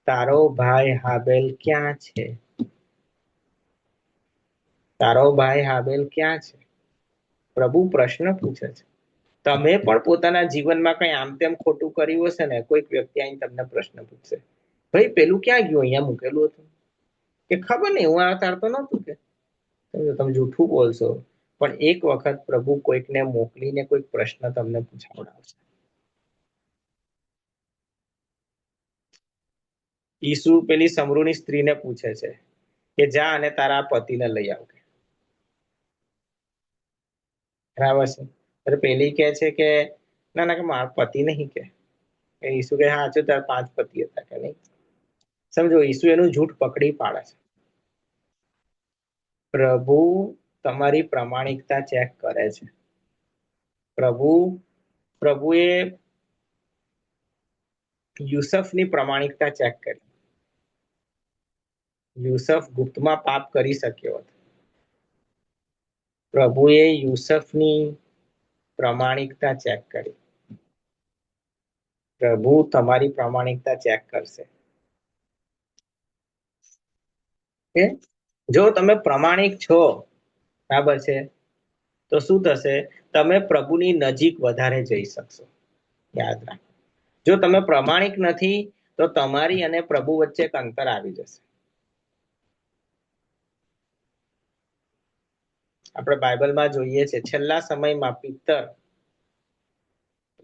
[SPEAKER 1] તારો ભાઈ હાબેલ ક્યાં છે? તારો ભાઈ હાબેલ ક્યાં છે? પ્રભુ પ્રશ્ન પૂછે છે. તમે પણ પોતાના જીવનમાં કઈ આમ તેમ ખોટું કર્યું હશે ને, કોઈક વ્યક્તિ આવીને તમને પ્રશ્ન પૂછશે, ભાઈ પેલું ક્યાં ગયું? અહીંયા મૂકેલું હતું. કે ખબર નહીં, હું આ તારતો નહોતું. કે તમે જૂઠું બોલશો, પણ એક વખત પ્રભુ કોઈકને મોકલીને કોઈક પ્રશ્ન તમને પૂછાવડાવશે. ઈસુ પેલી સમરૂની સ્ત્રીને પૂછે છે કે જા અને તારા પતિને લઈ આવ. બરાબર છે. ત્યારે પેલી કહે છે કે ના ના, કે મારા પતિ નહીં. કે ઈસુ કે હા જો તારા 5 પતિ હતા કે નહીં. સમજો, ઈસુ એનું જૂઠ પકડી પાડે છે. પ્રભુ તમારી પ્રામાણિકતા ચેક કરે છે. પ્રભુએ યુસફની પ્રામાણિકતા ચેક કરી. યુસફ ગુપ્તમાં પાપ કરી શક્યો હતો. પ્રભુએ યુસફની પ્રામાણિકતા ચેક કરી. પ્રભુ તમારી પ્રામાણિકતા ચેક કરશે. જો તમે પ્રામાણિક છો, બરાબર છે, તો શું થશે? તમે પ્રભુની નજીક વધારે જઈ શકશો. યાદ રાખો, જો તમે પ્રામાણિક નથી તો તમારી અને પ્રભુ વચ્ચે એક અંતર આવી જશે. આપણે બાઇબલમાં જોઈએ છે, છેલ્લા સમયમાં પિત્તર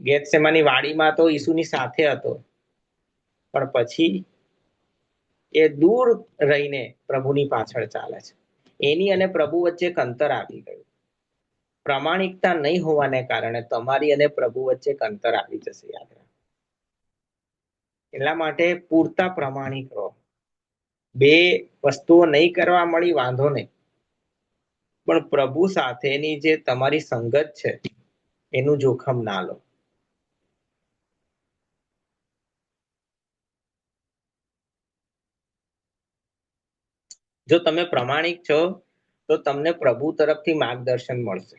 [SPEAKER 1] ગેથસેમાની વાડીમાં તો ઈસુની સાથે હતો, પણ પછી એ દૂર રહીને પ્રભુની પાછળ ચાલે છે. એની અને પ્રભુ વચ્ચે એક અંતર આવી ગયું. પ્રામાણિકતા નહીં હોવાને કારણે તમારી અને પ્રભુ વચ્ચે એક અંતર આવી જશે. યાદ રાખો. એટલા માટે પૂરતા પ્રામાણિક રહો. 2 વસ્તુઓ નહીં કરવા મળી વાંધો નહીં, પણ પ્રભુ સાથેની જે તમારી સંગત છે એનું જોખમ ના લો. જો તમે પ્રામાણિક છો તો તમને પ્રભુ તરફથી માર્ગદર્શન મળશે.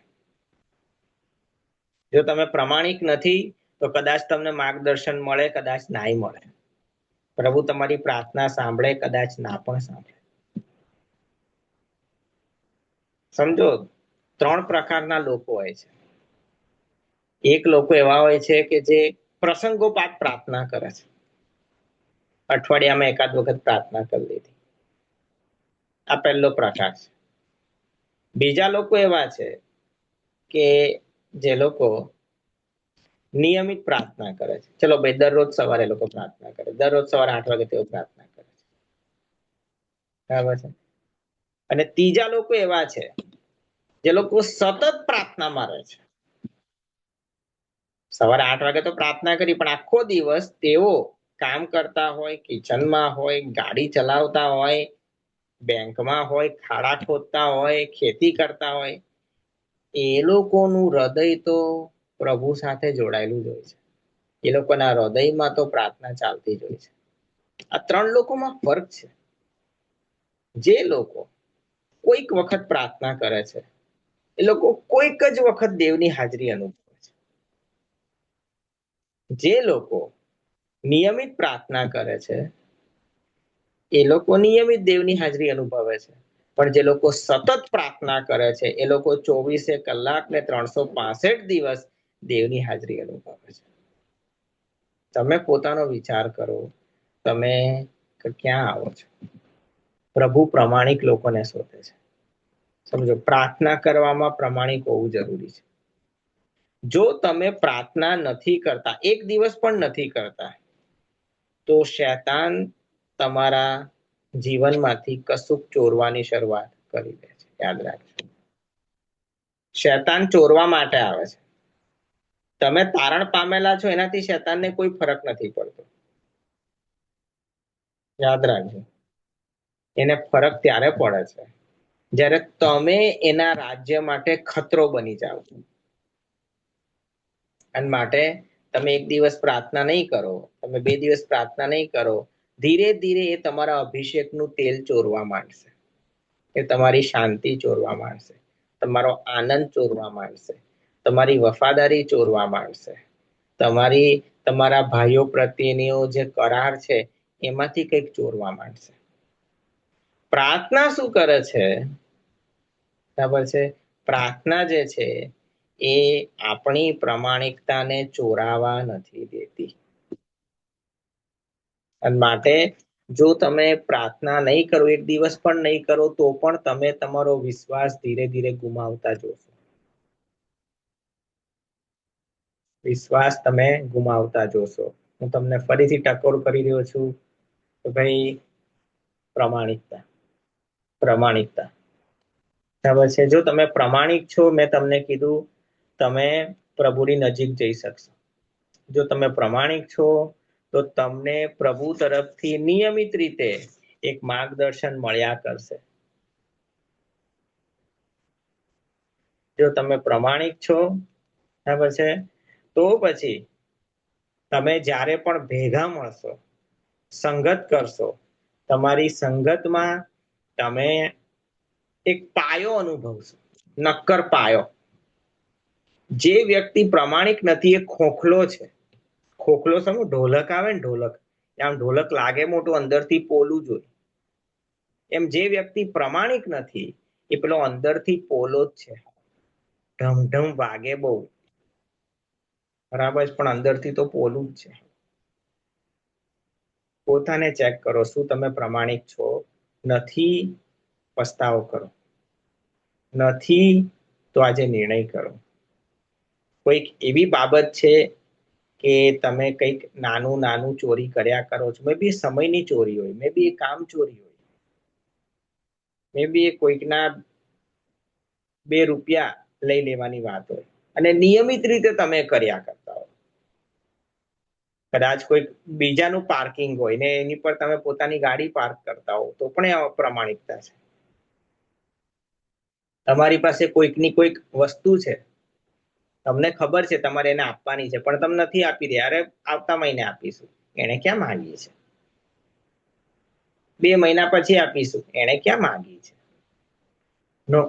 [SPEAKER 1] જો તમે પ્રામાણિક નથી તો કદાચ તમને માર્ગદર્શન મળે, કદાચ નાય મળે. પ્રભુ તમારી પ્રાર્થના સાંભળે, કદાચ ના પણ સાંભળે. સમજો, 3 પ્રકારના લોકો હોય છે. એક લોકો એવા હોય છે કે જે પ્રસંગોપાત પ્રાર્થના કરે છે. અઠવાડિયામાં એકાદ વખત પ્રાર્થના કરી લીધી. આ પહેલો પ્રકાર છે. બીજા લોકો એવા છે કે જે લોકો નિયમિત પ્રાર્થના કરે છે. ચલો ભાઈ, દરરોજ સવારે લોકો પ્રાર્થના કરે, દરરોજ સવારે 8 વાગે તેઓ પ્રાર્થના કરે છે. બરાબર છે. અને ત્રીજા લોકો એવા છે જે લોકો સતત પ્રાર્થનામાં રહે છે. સવારે 8 વાગે તો પ્રાર્થના કરી, પણ આખો દિવસ તેઓ કામ કરતા હોય, કિચનમાં હોય, ગાડી ચલાવતા હોય, બેંકમાં હોય, ખાડા ખોદતા હોય, ખેતી કરતા હોય, એ લોકોનું હૃદય તો પ્રભુ સાથે જોડાયેલું જ હોય છે. એ લોકોના હૃદયમાં તો પ્રાર્થના ચાલતી જ હોય છે. આ 3 લોકોમાં ફરક છે. જે લોકો કોઈક વખત પ્રાર્થના કરે છે એ લોકો કોઈક જ વખત દેવની હાજરી અનુભવે છે. જે લોકો નિયમિત પ્રાર્થના કરે છે એ લોકો નિયમિત દેવની હાજરી અનુભવે છે, પણ જે લોકો સતત પ્રાર્થના કરે છે એ લોકો 24 કલાક ને 365 દિવસ દેવની હાજરી અનુભવે છે. તમે પોતાનો વિચાર કરો, તમે ક્યાં આવો છો? પ્રભુ પ્રમાણિક લોકોને શોધે છે. સમજો, પ્રાર્થના કરવામાં પ્રમાણિક હોવું જરૂરી છે. જો તમે પ્રાર્થના નથી કરતા, એક દિવસ પણ નથી કરતા, તો શૈતાન તમારા જીવનમાંથી કશુંક ચોરવાની શરૂઆત કરી દે છે. યાદ રાખજો, શૈતાન ચોરવા માટે આવે છે. તમે તારણ પામેલા છો એનાથી શૈતાનને કોઈ ફરક નથી પડતો. યાદ રાખજો, એને ફરક ત્યારે પડે છે જ્યારે તમે એના રાજ્ય માટે ખતરો બની જાઓ. અને માટે તમે એક દિવસ પ્રાર્થના નહીં કરો, તમે 2 દિવસ પ્રાર્થના નહીં કરો, ધીરે ધીરે એ તમારા અભિષેકનું તેલ ચોરવા માંડશે, એ તમારી શાંતિ ચોરવા માંડશે, તમારો આનંદ ચોરવા માંડશે, તમારી વફાદારી ચોરવા માંડશે, તમારા ભાઈઓ પ્રત્યેનો જે કરાર છે એમાંથી કંઈક ચોરવા માંડશે. પ્રાર્થના શું કરે છે બરાબર છે? પ્રાર્થના જે છે એ આપણી પ્રમાણિકતાને ચોરાવા નથી દેતી. અને માટે જો તમે પ્રાર્થના નહીં કરો, એક દિવસ પણ નહીં કરો, તો પણ તમે તમારો વિશ્વાસ ધીરે ધીરે ગુમાવતા જોશો. વિશ્વાસ તમે ગુમાવતા જોશો. હું તમને ફરીથી ટકોર કરી રહ્યો છું કે ભાઈ, પ્રમાણિકતા, પ્રમાણિકતા. બરાબર છે? જો તમે પ્રમાણિક છો, મેં તમને કીધું, તમે પ્રભુની નજીક જઈ શકશો. જો તમે પ્રમાણિક છો તો તમને પ્રભુ તરફથી નિયમિત રીતે એક માર્ગદર્શન મળ્યા કરશે. જો તમે પ્રમાણિક છો, બરાબર છે, તો પછી તમે જ્યારે પણ ભેગા મળશો, સંગત કરશો, તમારી સંગતમાં તમે એક પાયો અનુભવશો, નક્કર પાયો. જે વ્યક્તિ પ્રમાણિક નથી એ ખોખલો છે. ખોખલો સમજો, ઢોલક આવે ને, ઢોલક, આમ ઢોલક લાગે મોટું, અંદરથી પોલું જ હોય. એમ જે વ્યક્તિ પ્રમાણિક નથી એ પેલો અંદરથી પોલો જ છે. ઢમઢમ વાગે બહુ, બરાબર, પણ અંદરથી તો પોલું જ છે. પોતાને ચેક કરો, શું તમે પ્રમાણિક છો? નથી, પસ્તાવો કરો. નથી તો આજે નિર્ણય કરો. કોઈક એવી બાબત છે કે તમે કંઈક નાનું નાનું ચોરી કર્યા કરો છો, મે બી સમયની ચોરી હોય, મે બી કામ ચોરી હોય, મે બી કોઈકના 2 રૂપિયા લઈ લેવાની વાત હોય, અને નિયમિત રીતે તમે કર્યા કરતા હો. કદાચ કોઈ બીજાનું પાર્કિંગ હોય ને એની પર તમે પોતાની ગાડી પાર્ક કરતા હો, તો પણ એ અપ્રમાણિકતા છે. તમારી પાસે કોઈકની કોઈક વસ્તુ છે, તમને ખબર છે તમારે એને આપવાની છે, પણ તમે નથી આપી રહ્યા. અરે, આવતા મહિને આપીશું. એને ક્યાં માંગી છે? 2 મહિના પછી આપીશું. એને ક્યાં માંગી છે? નો.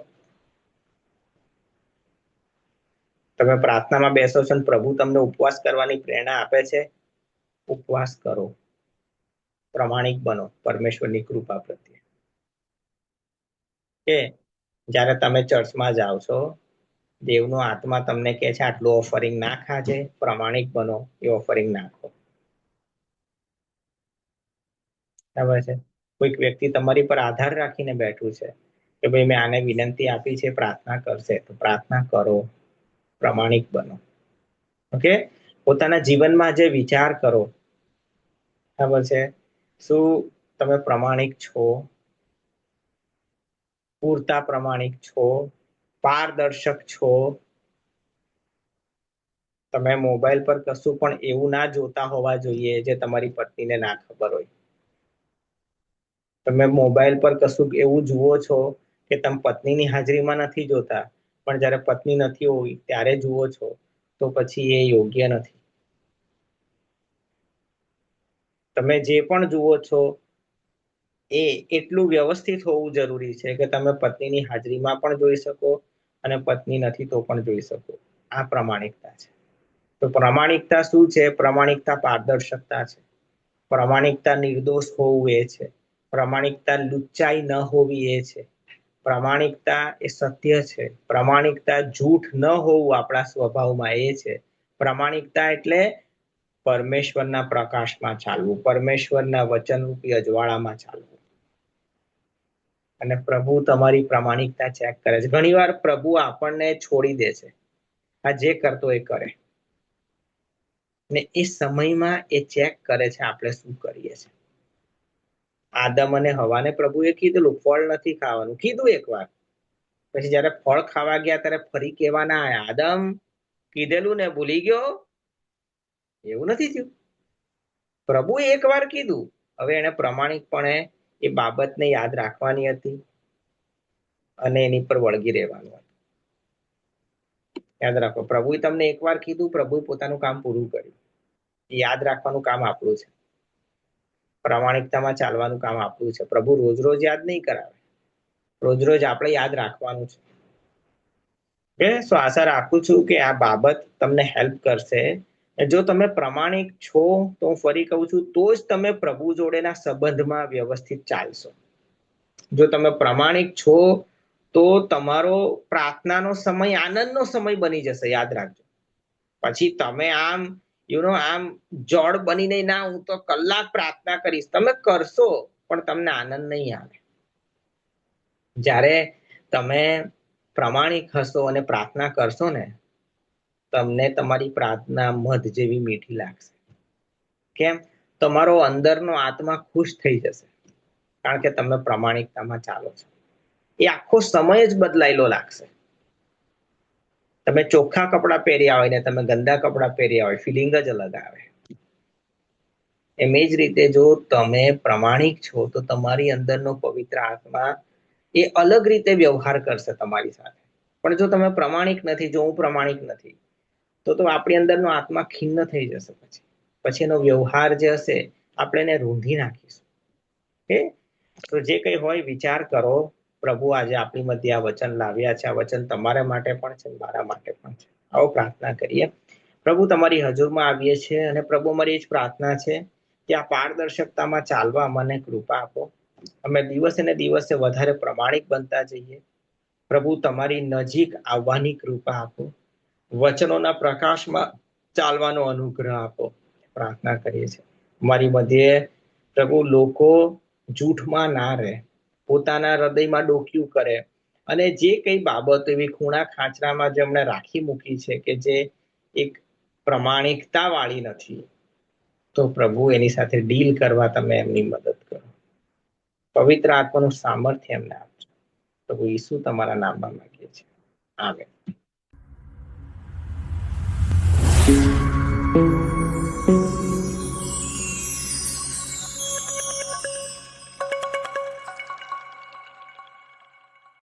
[SPEAKER 1] તમે પ્રાર્થનામાં બેસો છો અને પ્રભુ તમને ઉપવાસ કરવાની પ્રેરણા આપે છે, ઉપવાસ કરો, પ્રમાણિક બનો પરમેશ્વરની કૃપા પ્રત્યે. કે જ્યારે તમે ચર્ચમાં જાઓ છો, દેવનો આત્મા તમને કહે છે આટલું ઓફરિંગ નાખ, આજે પ્રમાણિક બનો, એ ઓફરિંગ નાખો. બરાબર છે? કોઈક વ્યક્તિ તમારી પર આધાર રાખીને બેઠું છે કે ભાઈ મેં આને વિનંતી આપી છે, પ્રાર્થના કરશે, તો પ્રાર્થના કરો, પ્રમાણિક બનો. ઓકે? પોતાના જીવનમાં જે વિચાર કરો, બરાબર છે, શું તમે પ્રમાણિક છો? પૂરતા પ્રમાણિક છો? પારદર્શક છો? તમે મોબાઈલ પર કશું પણ એવું ના જોતા હોવા જોઈએ જે તમારી પત્નીને ના ખબર હોય. તમે મોબાઈલ પર કશું એવું જુઓ છો કે તમે પત્નીની હાજરીમાં નથી જોતા, પણ જ્યારે પત્ની નથી હોય ત્યારે જુઓ છો, તો પછી એ યોગ્ય નથી. તમે જે પણ જુઓ છો એ એટલું વ્યવસ્થિત હોવું જરૂરી છે કે તમે પત્નીની હાજરીમાં પણ જોઈ શકો અને પત્ની નથી તો પણ જોઈ શકો. આ પ્રમાણિકતા છે. તો પ્રમાણિકતા શું છે? પ્રમાણિકતા પારદર્શકતા છે. પ્રામાણિકતા નિર્દોષ હોવું એ છે. પ્રામાણિકતા લુચ્ચાઈ ન હોવી એ છે. પ્રામાણિકતા એ સત્ય છે. પ્રામાણિકતા જૂઠ ન હોવું આપણા સ્વભાવમાં એ છે. પ્રામાણિકતા એટલે પરમેશ્વરના પ્રકાશમાં ચાલવું, પરમેશ્વરના વચનરૂપી અજવાળામાં ચાલવું. અને પ્રભુ તમારી પ્રામાણિકતા ચેક કરે છે. ઘણીવાર પ્રભુ આપણને છોડી દે છે, આ જે કરતો એ કરે, ને એ સમયમાં એ ચેક કરે છે આપણે શું કરીએ છીએ. આદમ અને હવાને પ્રભુએ કીધેલું ફળ નથી ખાવાનું, કીધું એકવાર. પછી જયારે ફળ ખાવા ગયા ત્યારે ફરી કહેવા ના આવ્યા, આદમ કીધેલું ને ભૂલી ગયો? એવું નથી થયું. પ્રભુએ એકવાર કીધું, હવે એને પ્રામાણિકપણે એ બાબતને યાદ રાખવાની હતી અને એની પર વળગી રહેવાનું હતું. યાદ રાખો, પ્રભુએ તમને એકવાર કીધું, પ્રભુએ પોતાનું કામ પૂરું કર્યું. યાદ રાખવાનું કામ આપણું છે. પ્રામાણિકતામાં ચાલવાનું કામ આપણું છે. પ્રભુ રોજ રોજ યાદ નહીં કરાવે, રોજ રોજ આપણે યાદ રાખવાનું છે. આશા રાખું છું કે આ બાબત તમને હેલ્પ કરશે. જો તમે પ્રામાણિક છો તો હું ફરી કહું છું, તો જ તમે પ્રભુ જોડેના સંબંધમાં વ્યવસ્થિત ચાલશો. જો તમે પ્રામાણિક છો તો તમારો પ્રાર્થનાનો સમય આનંદનો સમય બની જશે. યાદ રાખજો. પછી તમે આમ આમ જોડ બનીને ના, હું તો કલાક પ્રાર્થના કરીશ, તમે કરશો પણ તમને આનંદ નહીં આવે. જ્યારે તમે પ્રામાણિક હશો અને પ્રાર્થના કરશો ને, તમને તમારી પ્રાર્થના મધ જેવી મીઠી લાગશે. કેમ? તમારો અંદરનો આત્મા ખુશ થઈ જશે, કારણ કે તમે પ્રામાણિકતામાં ચાલો છો. એ આખો સમય જ બદલાયેલો લાગશે. તમે ચોખ્ખા કપડાં પહેર્યા હોય ને તમે ગંદા કપડાં પહેર્યા હોય, ફિલિંગ જ અલગ આવે. એમ જ રીતે જો તમે પ્રામાણિક છો તો તમારી અંદરનો પવિત્ર આત્મા એ અલગ રીતે વ્યવહાર કરશે તમારી સાથે. પણ જો તમે પ્રામાણિક નથી, જો હું પ્રામાણિક નથી, તો આપણી અંદરનો આત્મા ખિન્ન થઈ જશે. પછી એનો વ્યવહાર જે હશે આપણે એને રૂંધી નાખીશું. તો જે કંઈ હોય વિચાર કરો. પ્રભુ આજે આપણી મધ્ય આ વચન લાવ્યા છે. આ વચન તમારા માટે પણ છે, મારા માટે પણ છે. આવો પ્રાર્થના કરીએ. પ્રભુ, તમારી હજુરમાં આવીએ છીએ અને પ્રભુ, અમારી જ પ્રાર્થના છે કે આ પારદર્શકતામાં ચાલવા મને કૃપા આપો. અમે દિવસે ને દિવસે વધારે પ્રામાણિક બનતા જઈએ. પ્રભુ, તમારી નજીક આવવાની કૃપા આપો. વચનોના પ્રકાશમાં ચાલવાનો અનુગ્રહ આપો. પ્રાર્થના કરીએ છીએ. મારી મધ્યે પ્રભુ લોકો જૂઠમાં ના રહે, પોતાના હૃદયમાં ડોક્યું કરે અને જે કઈ બાબતો એવી ખૂણા ખાંચરામાં જેમણે રાખી મૂકી છે કે જે એક પ્રામાણિકતા વાળી નથી, તો પ્રભુ એની સાથે ડીલ કરવા તમે એમની મદદ કરો. પવિત્ર આત્માનું સામર્થ્ય એમને આપજો. પ્રભુ ઈસુ તમારા નામમાં માંગીએ છીએ. આમેન.